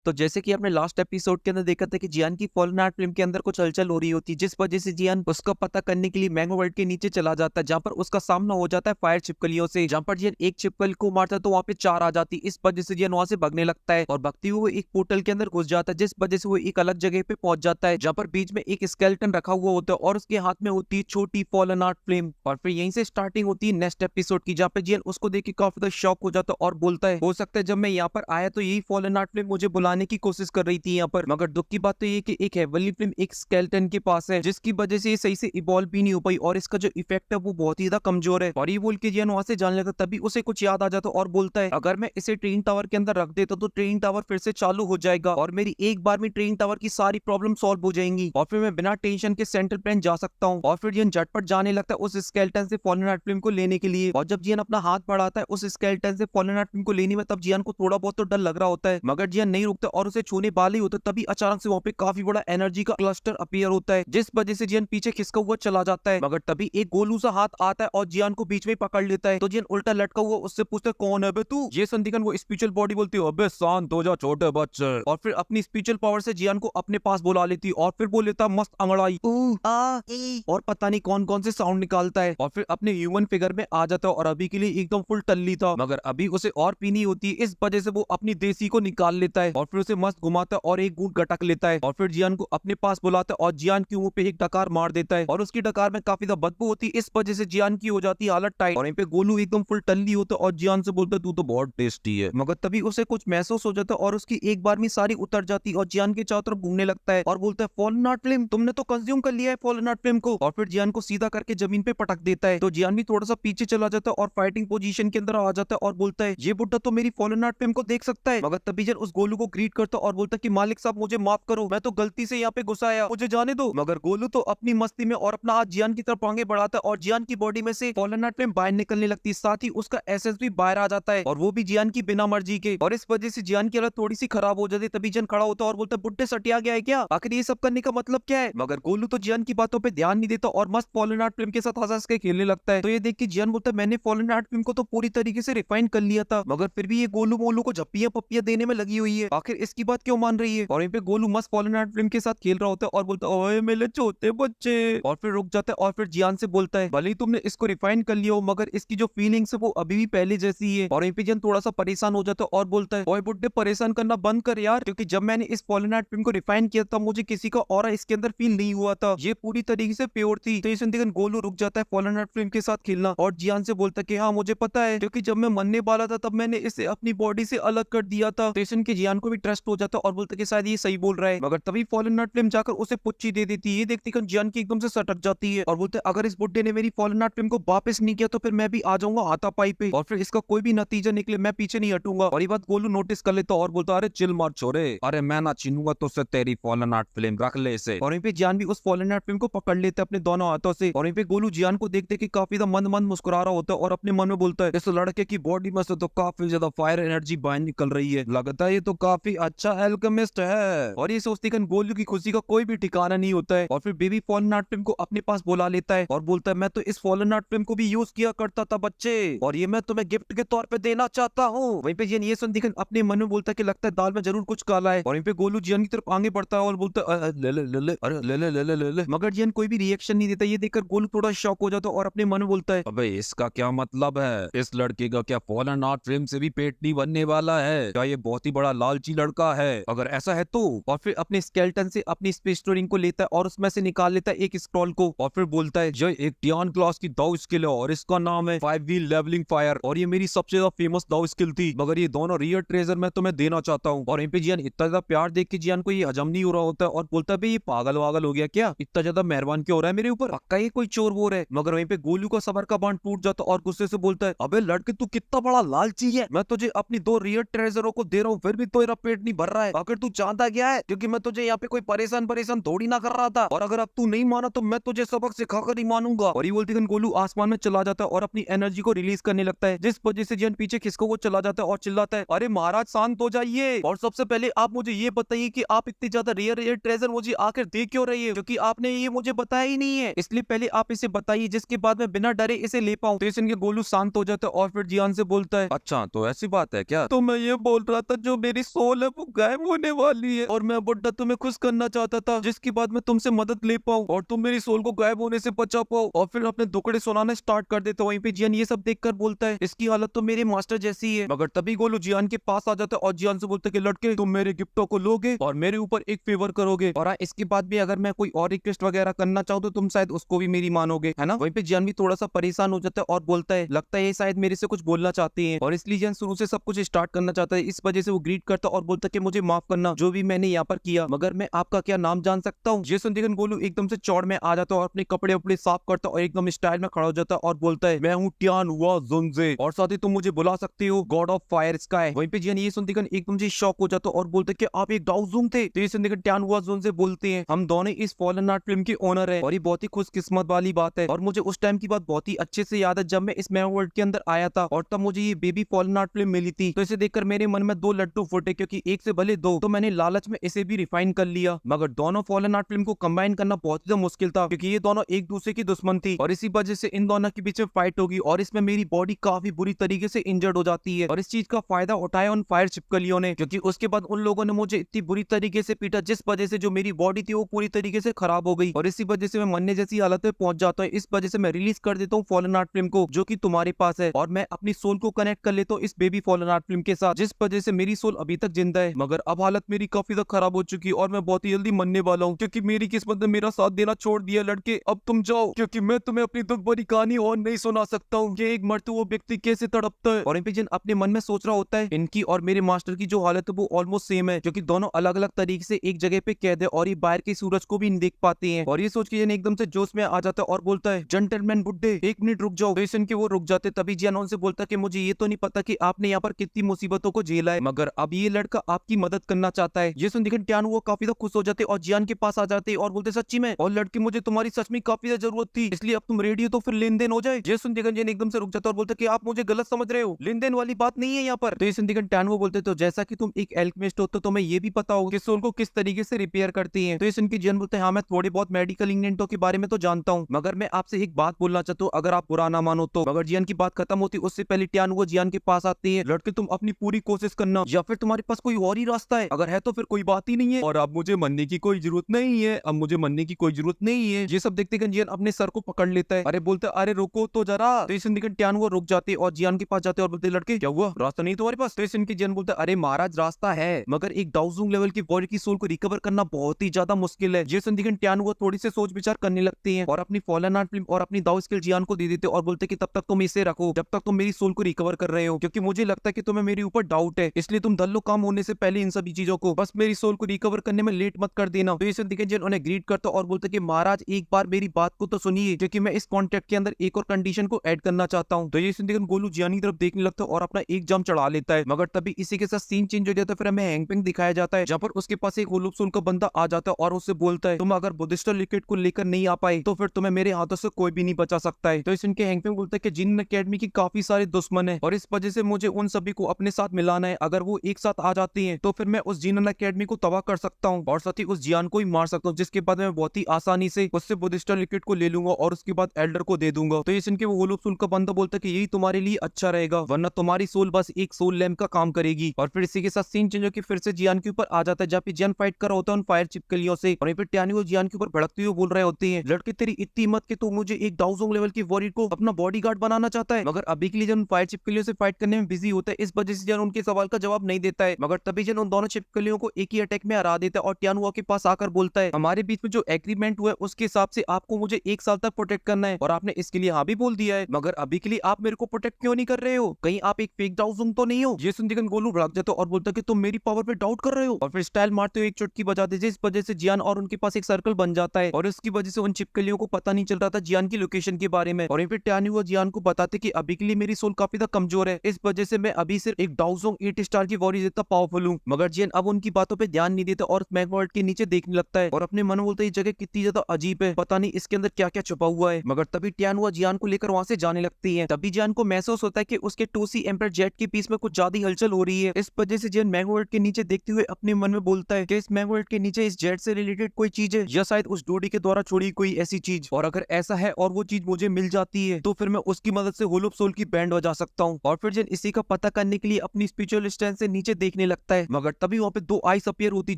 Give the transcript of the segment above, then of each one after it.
तो जैसे कि आपने लास्ट एपिसोड के अंदर देखा था कि जियान की फॉलन आर्ट फिल्म के अंदर कुछ हलचल हो रही होती है, जिस वजह से जियान उसका पता करने के लिए मैंगो वर्ल्ड के नीचे चला जाता है, जहाँ पर उसका सामना हो जाता है फायर छिपकलियों से। जहाँ पर जियान एक छिपकली को मारता है तो वहाँ पे चार आ जाती है। इस वजह से जियान वहां से भागने लगता है और भागते हुए एक पोर्टल के अंदर घुस जाता है, जिस वजह से वो एक अलग जगह पे पहुंच जाता है, जहाँ पर बीच में एक स्केलेटन रखा हुआ होता है और उसके हाथ में होती है छोटी फॉलन आर्ट फ्लेम। और फिर यहीं से स्टार्टिंग होती है नेक्स्ट एपिसोड की, जहाँ पे जियान उसको देख के काफी ज्यादा शॉक हो जाता है और बोलता है हो सकता है जब मैं यहाँ पर आया तो यही फॉलन आर्ट फ्लेम मुझे बुलाने की कोशिश कर रही थी यहाँ पर। मगर दुख की बात तो ये कि एक हेवनली फिल्म एक स्केलेटन के पास है, जिसकी वजह से ये सही से इवॉल्व भी नहीं हो पाई और इसका जो इफेक्ट है वो बहुत ही ज्यादा कमजोर है। और ये बोल के जियान वहां से जाने लगा, तभी उसे कुछ याद आ जाता और बोलता है अगर मैं इसे ट्रेन टावर के अंदर रख देता तो ट्रेन टावर फिर से चालू हो जाएगा और मेरी एक बार में ट्रेन टावर की सारी प्रॉब्लम सॉल्व हो जाएंगी और फिर मैं बिना टेंशन के सेंट्रल प्लेन जा सकता हूँ। और फिर जियान झटपट जाने लगता है उस स्केलेटन से फॉलन आर्ट फिल्म को लेने के लिए। और जब जियान अपना हाथ बढ़ाता है उस स्केलेटन से फॉलन आर्ट फिल्म को लेने में, तब जियान को थोड़ा बहुत तो डर लग रहा होता है, मगर जियान नहीं रुकता और उसे छूने वाले ही होता है। तभी अचानक से वहाँ पे काफी बड़ा एनर्जी का क्लस्टर अपीयर होता है, जिस वजह से जियान पीछे खिसका हुआ चला जाता है। मगर तभी एक गोलू सा हाथ आता है और जियान को बीच में पकड़ लेता है। तो जियान उल्टा लटका हुआ उससे पूछता है कौन है बे तू। ये संदिगन वो स्पिरिचुअल बॉडी बोलती है अबे शांत हो जा छोटे बच्चे, और फिर अपनी स्पिरिचुअल पावर से जियान को अपने पास बुला लेती और फिर बोल लेता मस्त अंगड़ाई ऊ आ ई और पता नहीं कौन कौन से साउंड निकालता है और फिर अपने ह्यूमन फिगर में आ जाता है। और अभी के लिए एकदम फुल टल्ली था, मगर अभी उसे और पीनी होती है, इस वजह से वो अपनी देसी को निकाल लेता है और फिर उसे मस्त घुमाता है और एक घूंट गटक लेता है और फिर जियान को अपने पास बुलाता है और जियान के मुंह पे एक डकार मार देता है और उसकी डकार में काफी ज्यादा बदबू होती है। इस वजह से जियान की हो जाती है हालत टाइट और यहाँ पे गोलू एकदम फुल टल्ली होता है और जियान से बोलता है तू तो बहुत टेस्टी है। मगर तभी उसे कुछ महसूस हो जाता है और उसकी एक बार में सारी उतर जाती है और जियान के चारों तरफ घूमने लगता है और बोलता है फॉलन आर्ट फिल्म तुमने तो कंज्यूम कर लिया है फॉलन आर्ट फिल्म को, और फिर जियान को सीधा करके जमीन पे पटक देता है। तो जियान भी थोड़ा सा पीछे चला जाता है और फाइटिंग पोजीशन के अंदर आ जाता है और बोलता है ये बुड्ढा तो मेरी फॉलन आर्ट फिल्म को देख सकता है। मगर तभी जियान उस गोलू को ग्रीट करता है और बोलता है कि मालिक साहब मुझे माफ करो, मैं तो गलती से यहाँ पे घुसा आया, मुझे जाने दो। मगर गोलू तो अपनी मस्ती में और अपना हाथ जियान की तरफ आगे बढ़ाता है और जियान की बॉडी में से फॉलन आर्ट फिल्म बाहर निकलने लगती है, साथ ही उसका एसेंस भी बाहर आ जाता है और वो भी जियान की बिना मर्जी के। और इस वजह से जियान की हालत थोड़ी सी खराब हो जाती है। तभी जियान खड़ा होता है और बोलता है बुड्ढे सटिया गया है क्या, आखिर ये सब करने का मतलब क्या है। मगर गोलू तो जियान की बातों पे ध्यान नहीं देता और मस्त फॉलन आर्ट फिल्म के साथ हंस हंस के खेलने लगता है। तो ये देख के जियान बोलता है मैंने फॉलन आर्ट फिल्म को तो पूरी तरीके से रिफाइन कर लिया था, मगर फिर भी ये गोलू मोलू को झप्पियां पप्पियां देने में लगी हुई है, आखिर इसकी बात क्यों मान रही है। और यहाँ पे गोलू मस्त फॉलन आर्ट फिल्म के साथ खेल रहा होता है और बोलता है ओए मेरे छोटे बच्चे, और फिर रुक जाता है और फिर जियान से बोलता है भले ही तुमने इसको रिफाइन कर लिया हो मगर इसकी जो फीलिंग्स है वो अभी भी पहले जैसी है। और यहाँ पे जियान थोड़ा सा परेशान हो जाता है और बोलता है ओए बुड्ढे परेशान करना बंद कर यार, क्योंकि जब मैंने इस फॉलन आर्ट फिल्म को रिफाइन किया था मुझे किसी का ऑरा इसके अंदर फील नहीं हुआ था, ये पूरी तरीके से प्योर थी। तो इस इंतकान गोलू रुक जाता है फॉलन आर्ट फिल्म के साथ खेलना और जियान से बोलता है कि हाँ मुझे पता है, क्योंकि जब मैं मरने वाला था तब मैंने इसे अपनी बॉडी से अलग कर दिया था। तो के जियान को भी ट्रस्ट हो जाता है और बोलता है कि शायद ये सही बोल रहा है। मगर तभी फॉलन आर्ट फिल्म जाकर उसे पुच्ची दे देती है। ये देखती है जियान की एकदम से सटक जाती है और बोलते हैं अगर इस बुड्ढे ने मेरी फॉलन आर्ट फिल्म को वापस नहीं किया तो फिर मैं भी आ जाऊंगा हाथापाई पे और फिर इसका कोई भी नतीजा निकले मैं पीछे नहीं हटूंगा। और ये बात गोलू नोटिस कर लेता और बोलता अरे चिल मार छोरे, अरे मैं ना छीनूंगा तो से तेरी फॉलन आर्ट फिल्म, रख ले इसे। और यहीं पे जियान भी उस फॉलन आर्ट फिल्म को पकड़ लेता है अपने दोनों हाथों से और यहीं पे गोलू जियान को देखते कि काफी ज्यादा मंद मंद मुस्कुरा रहा होता है और अपने मन में बोलता है इस लड़के की बॉडी में से तो काफी ज्यादा फायर एनर्जी बाहर निकल रही है, लगता है ये तो काफी अच्छा एल्केमिस्ट है। और ये सोचते कि गोलू की खुशी का कोई भी ठिकाना नहीं होता है और फिर बेबी फॉलन आर्ट फिल्म को अपने पास बुला लेता है और बोलता है मैं तो इस फॉलन आर्ट फिल्म को भी यूज किया करता था बच्चे और ये मैं तुम्हें गिफ्ट के तौर पे देना चाहता हूँ। वहीं पे जियान ये सुन दिखन अपने मन में बोलता है कि लगता है दाल में जरूर कुछ काला है। और वहीं पे गोलू जियान की तरफ आगे बढ़ता है और बोलता है ले ले ले ले, अरे ले ले ले ले ले ले, मगर जियान कोई भी रिएक्शन नहीं देता। ये देखकर गोलू थोड़ा शॉक हो जाता है और अपने मन में बोलता है अबे इसका क्या मतलब है, इस लड़के का क्या फॉलन आर्ट फिल्म से भी पेट नहीं बनने वाला है, क्या ये बहुत ही बड़ा लालची लड़का है, अगर ऐसा है तो। और फिर अपने स्केलेटन से अपनी स्पेस स्टोरिंग को लेता है और उसमें से निकाल लेता है एक स्क्रॉल को और फिर बोलता है ये एक टियान क्लास की दाव स्किल है और इसका नाम है 5 व्हील लेवलिंग फायर और ये मेरी सबसे ज्यादा फेमस दाव स्किल थी, मगर ये दोनों रियल ट्रेजर मैं तुम्हें देना चाहता हूँ। और यहीं पे जियान इतना ज्यादा प्यार देख के जियान को ये हजम नहीं हो रहा होता है और बोलता है ये पागल वागल हो गया क्या, इतना ज्यादा मेहरबान क्यों हो रहा है मेरे ऊपर, पक्का ये कोई चोर वोर है। मगर वहीं पे गोलू का सबर का बांध टूट जाता और गुस्से से बोलता है अबे लड़के तू कितना बड़ा लालची है, मैं तुझे अपनी 2 रियल ट्रेजरों को दे रहा हूँ फिर भी तेरा पेट नहीं भर रहा है, आखिर तू चाहता क्या है, क्योंकि मैं तुझे यहाँ पे कोई परेशान परेशान थोड़ी ना कर रहा था और अगर अब तू नहीं माना तो मैं तुझे सबक सिखाकर ही मानूंगा। और ये बोलते गोलू आसमान में चला जाता है और अपनी एनर्जी को रिलीज करने लगता है, जिस वजह से जियान पीछे खिसको वो चला जाता है और चिल्लाता है अरे महाराज शांत हो जाइए और सबसे पहले आप मुझे ये बताइए कि आप इतनी ज्यादा रेयर ट्रेजर मुझे आखिर दे क्यों रही है, क्योंकि आपने ये मुझे बताया ही नहीं है, इसलिए पहले आप इसे बताइए जिसके बाद मैं बिना डरे इसे ले पाऊं। तो के गोलू शांत हो जाता है और फिर जियान से बोलता है अच्छा तो ऐसी बात है क्या, तो मैं ये बोल रहा था जो मेरी सोल सोल है वो गायब होने वाली है और मैं बुड्ढा तुम्हें खुश करना चाहता था जिसके बाद मैं तुमसे मदद ले पाऊँ और तुम मेरी सोल को गायब होने से बचा पाओ। और फिर अपने दुखड़े सुनाना स्टार्ट कर देते। वहीं पे जियान ये सब देखकर बोलता है इसकी हालत तो मेरे मास्टर जैसी है। मगर तभी गोलू जियान के पास आ जाता है और जियान से बोलता है कि लड़के तुम मेरे गिफ्टों को लोगे और मेरे ऊपर एक फेवर करोगे और हाँ इसके बाद भी अगर मैं कोई और रिक्वेस्ट वगैरह करना चाहूँ तो तुम शायद उसको भी मेरी मानोगे, है ना। वहीं पे जियान भी थोड़ा सा परेशान हो जाता है और बोलता है लगता है ये शायद मेरे से कुछ बोलना चाहते हैं और इसलिए जियान शुरू से सब कुछ स्टार्ट करना चाहता है। इस वजह से वो ग्रीट करता और बोलता है कि मुझे माफ करना जो भी मैंने यहाँ पर किया, मगर मैं आपका क्या नाम जान सकता हूँ। ये सुनते ही गोलू एकदम से चौड़ में आ जाता है और अपने कपड़े उपड़े साफ करता है और एकदम स्टाइल में खड़ा हो जाता है और बोलता है मैं हूँ टियान हुआ जुनजे और साथ ही तुम मुझे बुला सकते हो गॉड ऑफ फायर स्काई। वहीं पे जियान ये सुनते एकदम से शॉक हो जाता है और बोलते कि आप एक डाउजूंग थे। तो ये सुनते टियान हुआ जुनजे बोलते हैं हम दोनों इस फॉलन आर्ट फिल्म के ओनर है और ये बहुत ही खुशकिस्मत वाली बात है और मुझे उस टाइम की बात बहुत ही अच्छे से याद है जब मैं इस मैव वर्ल्ड के अंदर आया था और तब मुझे ये बेबी फॉलन आर्ट फिल्म मिली थी। तो इसे देखकर मेरे मन में दो लड्डू फूटे क्योंकि एक से भले दो, तो मैंने लालच में इसे भी रिफाइन कर लिया। मगर दोनों फॉलन आर्ट फिल्म को कंबाइन करना बहुत ही मुश्किल था क्योंकि ये दोनों एक दूसरे की दुश्मन थी और इसी वजह से इन दोनों के बीच में फाइट होगी और इसमें मेरी बॉडी काफी बुरी तरीके से इंजर्ड हो जाती है और इस चीज का फायदा उठाया उन फायर छिपकलियों ने क्योंकि उसके बाद उन लोगों ने मुझे इतनी बुरी तरीके से पीटा जिस वजह से जो मेरी बॉडी थी वो पूरी तरीके से खराब हो गई और इसी वजह से मैं मरने जैसी हालत में पहुंच जाता हूँ। इस वजह से मैं रिलीज कर देता हूँ फॉलन आर्ट फिल्म को जो कि तुम्हारे पास है और मैं अपनी सोल को कनेक्ट कर लेता हूँ इस बेबी फॉलन आर्ट फिल्म के साथ जिस वजह से मेरी सोल अभी तक जिंदा है। मगर अब हालत मेरी काफी ज्यादा खराब हो चुकी है और मैं बहुत ही जल्दी मरने वाला हूँ क्योंकि मेरी किस्मत ने मेरा साथ देना छोड़ दिया। लड़के अब तुम जाओ क्योंकि मैं तुम्हें अपनी दुख भरी कहानी और नहीं सुना सकता हूँ कि एक मरते हुए व्यक्ति कैसे तड़पता है। और एम्पिजन अपने मन में सोच रहा होता है इनकी और मेरे मास्टर की जो हालत है वो ऑलमोस्ट सेम है क्योंकि दोनों अलग अलग तरीके से एक जगह पे कैद है और ये बाहर के सूरज को भी नहीं देख पाते हैं। और ये सोच के जियान एकदम से जोश में आ जाता है और बोलता है जेंटलमैन बुड्ढे एक मिनट रुक जाओ। तो के वो रुक जाते तभी जियान उनसे बोलता है कि मुझे ये तो नहीं पता कि आपने यहाँ पर कितनी मुसीबतों को झेला है मगर अब ये लड़का आपकी मदद करना चाहता है। ये सुन देखिए टियान वो काफी ज्यादा खुश हो जाते और जियान के पास आ जाते और बोलते सच्ची में और लड़की मुझे तुम्हारी सच में काफी ज्यादा जरूरत थी इसलिए अब तुम रेडी हो तो फिर लेन देन हो जाए। ये सुन देखिए जियान एकदम से रुक जाता और बोलते कि आप मुझे गलत समझ रहे हो, लेन देन वाली बात नहीं है यहाँ पर। तो ये सुन देखिए टियान वो बोलते तो जैसा कि तुम एक एल्केमिस्ट हो तो तुम्हें ये भी पता होगा कि सोल को किस तरीके से रिपेयर करती है। तो ये सुन के जियान बोलते हैं हाँ मैं थोड़ी बहुत मेडिकल इंग्रेडिएंटों के बारे में तो जानता हूँ मगर मैं आपसे एक बात बोलना चाहता हूँ अगर आप बुरा ना मानो तो। मगर जियान की बात खत्म होती उससे पहले टियान वो जियान के पास आती है लड़के तुम अपनी पूरी कोशिश करना या फिर तुम्हारे पास कोई और ही रास्ता है, अगर है तो फिर कोई बात ही नहीं है और अब मुझे मरने की कोई जरूरत नहीं है, अब मुझे मरने की कोई जरूरत नहीं है। ये सब देखते जियान अपने सर को पकड़ लेता है, अरे बोलता है अरे रुको तो जरा। तो इस टियान वो रुक जाते और जियान के पास जाते और बोलते लड़के क्या हुआ रास्ता नहीं तुम्हारे पास। तो इस जियान बोलता है अरे महाराज रास्ता है मगर एक डाउजूंग लेवल की बॉडी की सोल को रिकवर करना बहुत ही ज्यादा मुश्किल है। ये टियान वो थोड़ी से सोच विचार करने लगती है और अपनी फॉलन आर्ट फिल्म और अपनी दाव स्किल जियान को दे देते और बोलते कि तब तक तुम इसे रखो जब तक तुम मेरी सोल को रिकवर कर रहे हो क्योंकि मुझे लगता है कि तुम्हें मेरे ऊपर डाउट है इसलिए तुम दल्लो काम होने से पहले इन सभी चीजों को बस मेरी सोल को रिकवर करने में लेट मत कर देना। तो इसे जियान उन्हें ग्रीट करता और बोलते कि महाराज एक बार मेरी बात को तो सुनिए क्योंकि मैं इस कॉन्ट्रैक्ट के अंदर एक और कंडीशन को ऐड करना चाहता हूँ। तो ये जियान गोलू जियान की तरफ देखने लगता है और अपना एक जाम चढ़ा लेता है मगर तभी इसी के साथ सीन चेंज हो जाता है। फिर हमें हैंगपिंग दिखाया जाता है जहाँ पर उसके पास एक होलुप सोल का बंदा आ जाता है और उससे बोलता है तुम अगर बुद्धिस्ट लिक्विड को लेकर नहीं आ पाए तो फिर तुम्हें मेरे हाथों से कोई भी नहीं बचा सकता है। तो इनके हैंगपिंग बोलता है कि जिन अकेडमी की काफी सारे दुश्मन है और इस वजह से मुझे उन सभी को अपने साथ मिलाना है, अगर वो एक साथ आ जाती हैं तो फिर मैं उस जिन अकेडमी को तबाह कर सकता हूँ और साथ ही उस जियान को ही मार सकता हूँ जिसके बाद मैं बहुत ही आसानी से उससे बुद्धिस्ट लिक्विड को ले लूंगा और उसके बाद एल्डर को दे दूंगा। तो इनके वो होलुप सोल का बंदा बोलता है कि यही तुम्हारे लिए अच्छा रहेगा वरना तुम्हारी सोल बस एक सोल लैम्प का काम करेगी। और फिर इसी के साथ सीन चेंज होकर फिर से जियान के ऊपर आ जाता है जहाँ पे जियान फाइट कर रहा होता है उन फायर चिपकलियों से और फिर टियानी वो जियान के ऊपर भड़कते हुए बोल रहे होते हैं लड़के तेरी इतनी हिम्मत कि तू मुझे एक डाउजोंग लेवल की वॉरियर को अपना बॉडीगार्ड बनाना चाहता है। मगर अभी के लिए जन फायर चिपकलियों से फाइट करने में बिजी होता है इस वजह से जन उनके सवाल का जवाब नहीं देता है। मगर तभी जन उन दोनों चिपकलियों को एक ही अटैक में हरा देता है और टियानुआ के पास आकर बोलता है हमारे बीच में जो एग्रीमेंट हुआ है उसके हिसाब से आपको मुझे 1 साल तक प्रोटेक्ट करना है और आपने इसके लिए हाँ भी बोल दिया है मगर अभी के लिए आप मेरे को प्रोटेक्ट क्यों नहीं कर रहे हो, कहीं आप एक फेक डाउजोंग तो नहीं हो। ये सुनकर गोलू भड़क जाता है और बोलता है कि तुम मेरी पावर पे डाउट कर रहे हो और फिर स्टाइल मारते हुए एक चुटकी बजा दे जिस वजह से जियान और उनके पास एक सर्कल बन जाता है और इसकी वजह से उन चिपकलियों को पता नहीं चल रहा था जियान की लोकेशन के बारे में। और फिर टियानी वो जियान को बताते कि अभी के लिए मेरी सोल काफी ज्यादा कमजोर है इस वजह से मैं अभी सिर्फ एक डाउजोंग 8 स्टार की वॉरियर जितना पावरफुल हूँ। मगर जियान अब उनकी बातों पे ध्यान नहीं देता और मैगवर्ल्ड के नीचे देखने लगता है और अपने मन में बोलता है ये जगह कितनी ज्यादा अजीब है, पता नहीं इसके अंदर क्या क्या छुपा हुआ है। मगर तभी टियानुआ जियान को लेकर वहां से जाने लगती है। तभी जियान को महसूस होता है कि उसके 2C एम्पर जेट के पीस में कुछ ज्यादा हलचल हो रही है। इस वजह से जियान मैगवर्ल्ड के नीचे देखते हुए अपने मन में बोलता है कि इस मैगवर्ल्ड के नीचे इस जेट से रिलेटेड कोई चीज है या शायद उस डोडी के द्वारा छोड़ी कोई ऐसी चीज, और अगर ऐसा है और वो चीज मुझे मिल जाती है तो फिर मैं उसकी मदद से होलुप सोल की बैंड बजा सकता हूँ। और फिर जिन इसी का पता करने के लिए अपनी स्पिरिचुअल स्टैंड से नीचे देखने दिखने लगता है। मगर तभी वहाँ पे दो आइस अपीयर होती है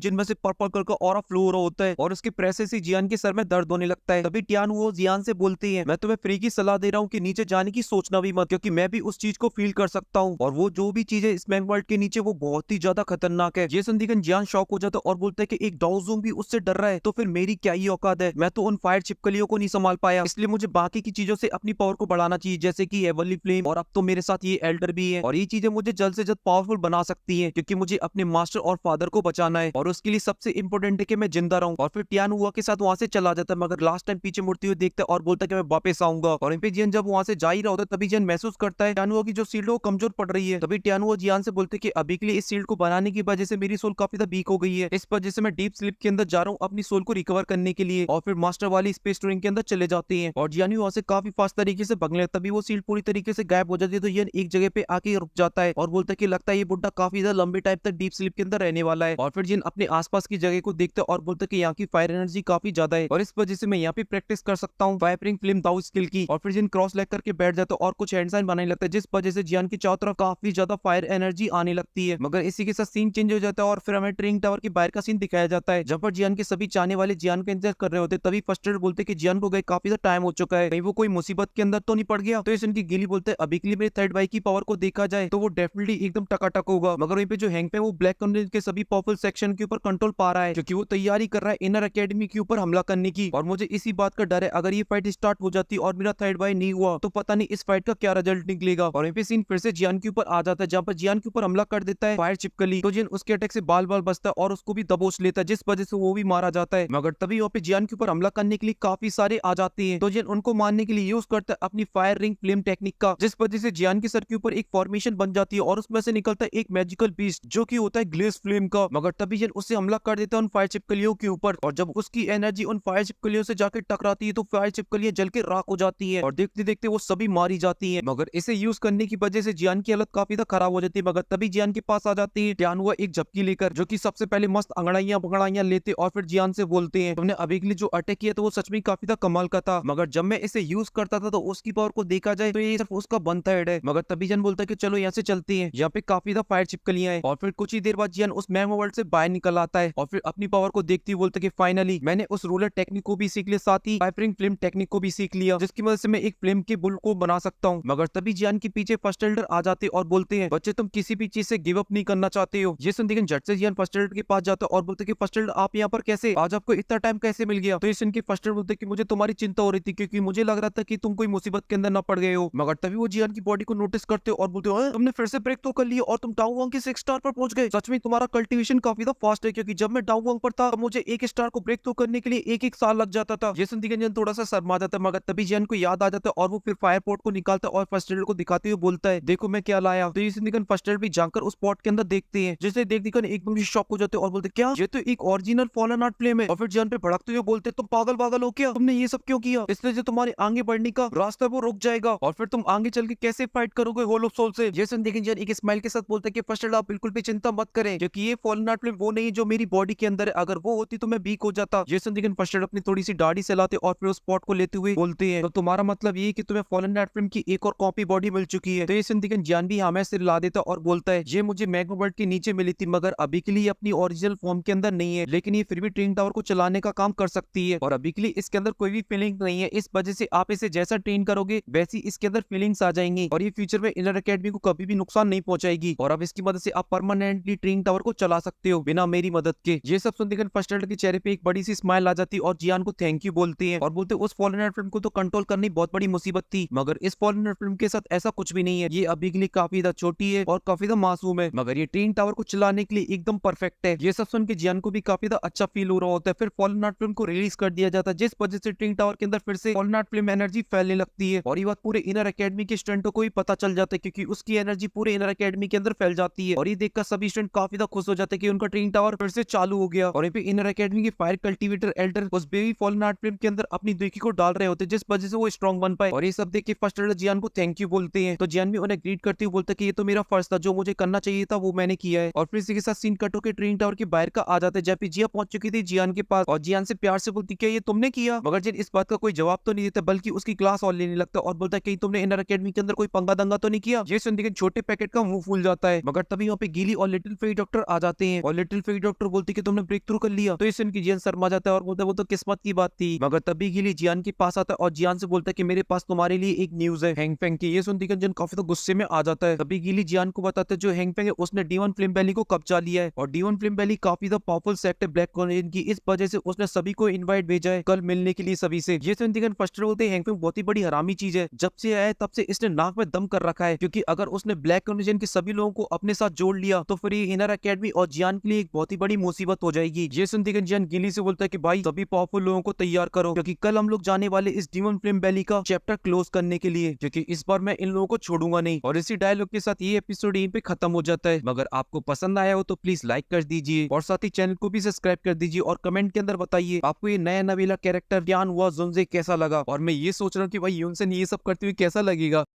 जिनमें से पर्पल कलर का ऑरा फ्लो हो रहा होता है और उसके प्रेशर से जियान के सर में दर्द होने लगता है। तभी टियान वो जियान से बोलती है, मैं तुम्हें फ्री की सलाह दे रहा हूँ कि नीचे जाने की सोचना भी मत, क्योंकि मैं भी उस चीज को फील कर सकता हूँ और वो जो भी चीज है इस मैग वर्ल्ड के नीचे वो बहुत ही ज्यादा खतरनाक है। ये सुनकर जियान शॉक हो जाता है और बोलता है कि एक डाउजोंग भी उससे डर रहा है तो फिर मेरी क्या ही औकात है। मैं तो उन फायर छिपकलियों को नहीं संभाल पाया, इसलिए मुझे बाकी की चीजों से अपनी पावर को बढ़ाना चाहिए, जैसे कि एवरली फ्लेम और अब तो मेरे साथ ये एल्डर भी है और ये चीजें मुझे जल्द से जल्द पावरफुल बना सकती है, क्योंकि मुझे अपने मास्टर और फादर को बचाना है और उसके लिए सबसे इंपॉर्टेंट है कि मैं जिंदा रहूं। और फिर टियान हुआ के साथ वहां से चला जाता है, मगर लास्ट टाइम पीछे मुड़ते हुए देखता है और बोलता है कि मैं वापस आऊंगा। और जियान जब वहां से जा ही रहा होता है तभी जियान महसूस करता है टियानुआ की जो शील्ड है वो कमजोर पड़ रही है। तभी टियानुआ जियान से बोलते हैं कि अभी के लिए इस शील्ड को बनाने की वजह से मेरी सोल काफी ज्यादा वीक हो गई है, इस वजह से मैं डीप स्लीप के अंदर जा रहा हूँ अपनी सोल को रिकवर करने के लिए। और फिर मास्टर वाली स्पेस टूरिंग के अंदर चले जाते हैं और जियान वहां से काफी फास्ट तरीके से भगने लगता है। तभी वो शील्ड पूरी तरीके से गायब हो जाती है तो जियान एक जगह पे आके रुक जाता है और बोलता है कि लगता है ये बुड्ढा काफी ज्यादा लंबे टाइम तक डीप स्लीप के अंदर रहने वाला है। और फिर जियान अपने आसपास की जगह को देखता है और बोलता है कि यहाँ की फायर एनर्जी काफी ज्यादा है और इस वजह से मैं यहाँ पे प्रैक्टिस कर सकता हूँ फायरिंग फ्लेम दाउ स्किल की। और फिर जिन क्रॉस लेग करके बैठ जाता है और कुछ हैंड साइन बनाने लगता है, जिस वजह से जियान की चारों तरफ काफी ज्यादा फायर एनर्जी आने लगती है। मगर इसी के साथ सीन चेंज हो जाता है और फिर हमें ट्रेनिंग टावर के बाहर का सीन दिखाया जाता है, जहाँ पर जियान के सभी चाहने वाले जियान का इंतजार कर रहे होते। तभी फर्स्ट एड बोलते कि जियान को गए काफी ज्यादा टाइम हो चुका है, कहीं वो कोई मुसीबत के अंदर तो नहीं पड़ गया। तो इनकी गिली बोलते हैं अभी के लिए मेरे थर्ड भाई की पावर को देखा जाए तो वो डेफिनेटली एकदम टकाटक होगा। मगर वहीं पे जो हैंग पे वो ब्लैक कम्युनिटी के सभी पावरफुल सेक्शन के ऊपर कंट्रोल पा रहा है, क्योंकि वो तैयारी कर रहा है इनर एकेडमी के ऊपर हमला करने की। और मुझे इसी बात का डर है अगर ये फाइट स्टार्ट हो जाती और मेरा थर्ड भाई नहीं हुआ तो पता नहीं इस फाइट का क्या रिजल्ट निकलेगा। और वहीं पे सीन फिर से जियान के ऊपर आ जाता है, जहाँ पर जियान के ऊपर हमला कर देता है फायर चिपकली। तो जियान उसके अटैक से बाल बाल बचता है और उसको भी दबोच लेता है, जिस वजह से वो भी मारा जाता है। मगर तभी वहाँ पे जियान के ऊपर हमला करने के लिए काफी सारे आ जाते हैं, तो जियान उनको मारने के लिए यूज करता है अपनी फायर रिंग फ्लेम टेक्निक का, जिस वजह से जियान के सर के ऊपर एक फॉर्मेशन बन जाती है और उसमें से निकलता है एक मैजिकल बीस्ट जो कि होता है ग्लेस फ्लेम का। मगर तभी जियान उससे हमला कर देता है उन फायर चिपकलियों के ऊपर और जब उसकी एनर्जी उन फायर चिपकलियों से जाकर टकराती है तो फायर चिपकलियां जल के राख हो जाती है और देखते देखते वो सभी मारी जाती है। मगर इसे यूज करने की वजह से जियान की हालत काफी ज्यादा खराब हो जाती है। मगर तभी जियान के पास आ जाती है टियानुआ एक झपकी लेकर, जो कि सबसे पहले मस्त अंगड़ाइयां बंगड़ाइयां लेते और फिर जियान से बोलते हैं तुमने अभी के लिए जो अटैक किया तो वो सच में काफी ज्यादा कमाल का था, मगर जब मैं इसे यूज करता था तो उसकी पावर को देखा जाए तो ये सिर्फ उसका बनता हेड है। मगर तभी जियान बोलता है कि चलो यहाँ से चलते हैं, यहाँ पे काफी ज्यादा फायर चिपकलियां हैं। और फिर कुछ ही देर बाद जियान उस मैग्मा वर्ल्ड से बाहर निकल आता है और फिर अपनी पावर को देखते हुए बोलता है कि फाइनली मैंने उस रूलर टेक्निक को भी सीख लिया, साथ ही फायरिंग फ्लेम टेक्निक को भी सीख लिया, जिसकी मदद से मैं एक फ्लेम के बुल को बना सकता हूँ। मगर तभी जियान के पीछे फर्स्ट एल्डर आ जाते और बोलते हैं बच्चे तुम किसी भी चीज से गिव अप नहीं करना चाहते हो। ये सुन देखिए झट से जियान फर्स्ट एल्डर के पास जाता है और बोलते कि फर्स्ट एल्डर आप यहाँ पर कैसे, आज आपको इतना टाइम कैसे मिल गया। तो ये सुन के फर्स्ट एल्डर बोलते कि मुझे तुम्हारी चिंता हो रही थी क्योंकि मुझे लग रहा था कि तुम कोई मुसीबत के अंदर न पड़ गए हो। मगर तभी वो जियान की बॉडी को नोटिस करते हो और बोलते हो तुमने फिर से ब्रेक तो कर लिया और तुम डाउ वांग के 6 स्टार पर पहुंच गए। सच में तुम्हारा कल्टीवेशन काफी ज्यादा फास्ट है, क्योंकि जब मैं डाउ वांग पर था मुझे एक स्टार को ब्रेक तो करने के लिए एक साल लग जाता था। ये सुन के जियान थोड़ा सा शर्मा जाता है, मगर तभी जियान को याद आ जाता है और वो फिर फायर पॉट को निकालता है और फर्स्ट एल्डर को दिखाते हुए बोलता है देखो मैं क्या लाया। तो ये सुन फर्स्ट एल्डर भी जाकर उस पॉट के अंदर देखते हैं, जिसे देखकर एकदम से शॉक हो जाते हैं और बोलते क्या ये तो एक ओरिजिनल फॉलन आर्ट फ्लेम है। और फिर जियान पे भड़कते हुए बोलते तुम पागल पागल हो क्या, तुमने ये सब क्यों किया, इसलिए जो तुम्हारे आगे बढ़ने का रास्ता वो रुक जाएगा और फिर तुम आगे चल के कैसे फाइट करोगे होल ऑफ सोल से। ये सुन देखें जियान एक स्माइल के साथ बोलते हैं कि फर्स्ट एल्डर आप बिल्कुल भी चिंता मत करें, क्योंकि ये फॉलन आर्ट फ्लेम वो नहीं जो मेरी बॉडी के अंदर है, अगर वो होती तो मैं वीक हो जाता। ये सुन देखें फर्स्ट एल्डर अपनी थोड़ी सी दाढ़ी से लाते और फिर उस स्पॉट को लेते हुए बोलते हैं तो तुम्हारा मतलब ये कि तुम्हें फॉलन आर्ट फ्लेम की एक और कॉपी बॉडी मिल चुकी है। तो ये सुन देखें जियान भी हमें सिर ला देता और बोलता है ये मुझे मैग्मा वर्ल्ड के नीचे मिली थी, मगर अभी के लिए अपनी ओरिजिनल फॉर्म के अंदर नहीं है, लेकिन ये फिर भी ट्रेन टावर को चलाने का काम कर सकती है और अभी के लिए इसके अंदर कोई भी फीलिंग नहीं है, इस वजह से आप इसे जैसा ट्रेन करोगे वैसी इसके अंदर फीलिंग्स आ जाएंगी और ये फ्यूचर में इनर एकेडमी को कभी भी नुकसान नहीं पहुंचाएगी और अब इसकी मदद से आप परमानेंटली ट्रेन टावर को चला सकते हो बिना मेरी मदद के। ये सब सुन देखकर फर्स्ट एल्डर के चेहरे पे एक बड़ी सी स्माइल आ जाती और जियान को थैंक यू बोलते हैं और बोलते उस फॉलन आर्ट फिल्म को तो कंट्रोल करनी बहुत बड़ी मुसीबत थी, मगर इस फॉलन आर्ट फिल्म के साथ ऐसा कुछ भी नहीं है, ये अभी के लिए काफी ज्यादा छोटी है और काफी ज्यादा मासूम है, मगर ये ट्रेन टावर को चलाने के लिए एकदम परफेक्ट है। ये सब सुन के जियान को भी काफी ज्यादा अच्छा फील हो रहा होता है। फिर फॉलन आर्ट फिल्म को रिलीज कर दिया जाता है, जिस वजह से ट्रेन टावर के अंदर फिर से फॉलन आर्ट फिल्म एनर्जी फैलने लगती है और ये बात पूरे इनर एकेडमी के स्टूडेंटों को भी पता चल जाता है, क्योंकि उसकी एनर्जी पूरे इनर एकेडमी के अंदर फैल जाती है और ये देखकर सभी स्टूडेंट काफी ज्यादा खुश हो जाते हैं कि उनका ट्रेन टावर फिर से चालू हो गया। और इनर एकेडमी के फायर कल्टीवेटर एल्डर उस बेबी फॉलन आर्ट फिल्म के अंदर अपनी दुखी को डाल रहे होते, जिस वजह से वो स्ट्रॉन्ग बन पाए और ये सब देख के फर्स्ट एल्डर जियान को थैंक यू बोलते हैं। तो जियान भी उन्हें ग्रीट करते हुए बोलता है कि ये तो मेरा फर्ज था, जो मुझे करना चाहिए था वो मैंने किया है। और फिर इसी के साथ सीन कट होकर ट्रेन टावर के बाहर का आ जाता है, जब जिया पहुंच चुकी थी जियान के पास और जियान से प्यार से बोलती क्या ये तुमने किया, मगर जिन इस बात का कोई जवाब तो नहीं देता बल्कि उसकी क्लास और लेने लगता और बोलता है कि तुमने इनर एकेडमी के अंदर कोई पंगा दंगा तो नहीं किया। ये सुन के छोटे पैकेट का मुंह फूल जाता है, मगर तभी वहाँ पे गीली और लिटिल फेरी डॉक्टर आ जाते हैं और लिटिल फेरी डॉक्टर बोलती कि तुमने ब्रेक थ्रू कर लिया। तो इससे उनकी जियान शर्मा जाता है और बोलता है वो तो किस्मत की बात थी। मगर तभी गीली जियान के पास आता है और जियान से बोलता है कि मेरे पास तुम्हारे लिए एक न्यूज है हैंग फेंग की। ये सुनती कि जियान काफी तो गुस्से में आ जाता है। तभी गीली जियान को बताता है जो हैंग फेंग है उसने D1 फ्लिम वैली को कब्जा लिया है और D1 फ्लिम वैली काफी तो पावरफुल सेक्ट है ब्लैक कॉलोनी की। इस वजह से उसने सभी को इनवाइट भेजा है कल मिलने के लिए सभी से। ये सुनती फर्स्ट बोलते हैं हैंग फेंग बहुत ही बड़ी हरामी चीज है, जब से आया है तब से इसने नाक में दम कर रखा है, क्योंकि अगर उसने ब्लैक कॉलोनी के सभी लोगों को अपने साथ जोड़ लिया तो फिर ये इनर एकेडमी और जियान के लिए एक बहुत ही बड़ी मुसीबत हो जाएगी। ये सुनती जियान गिली से बोलता है कि भाई सभी पावरफुल लोगों को तैयार करो, क्योंकि कल हम लोग जाने वाले इस D1 फ्लिम वैली का चैप्टर क्लोज करने के लिए, क्योंकि इस बार मैं इन लोगों को छोड़ूंगा नहीं। और इसी डायलॉग के साथ ये एपिसोड यहीं पे खत्म हो जाता है। मगर आपको पसंद आया हो तो प्लीज लाइक कर दीजिए और साथ ही चैनल को भी सब्सक्राइब कर दीजिए और कमेंट के अंदर बताइए आपको ये नया नवेला कैरेक्टर यान हुआ जुनजे कैसा लगा। और मैं ये सोच रहा हूँ कि भाई यूनसेन ये सब करते हुए कैसा लगेगा।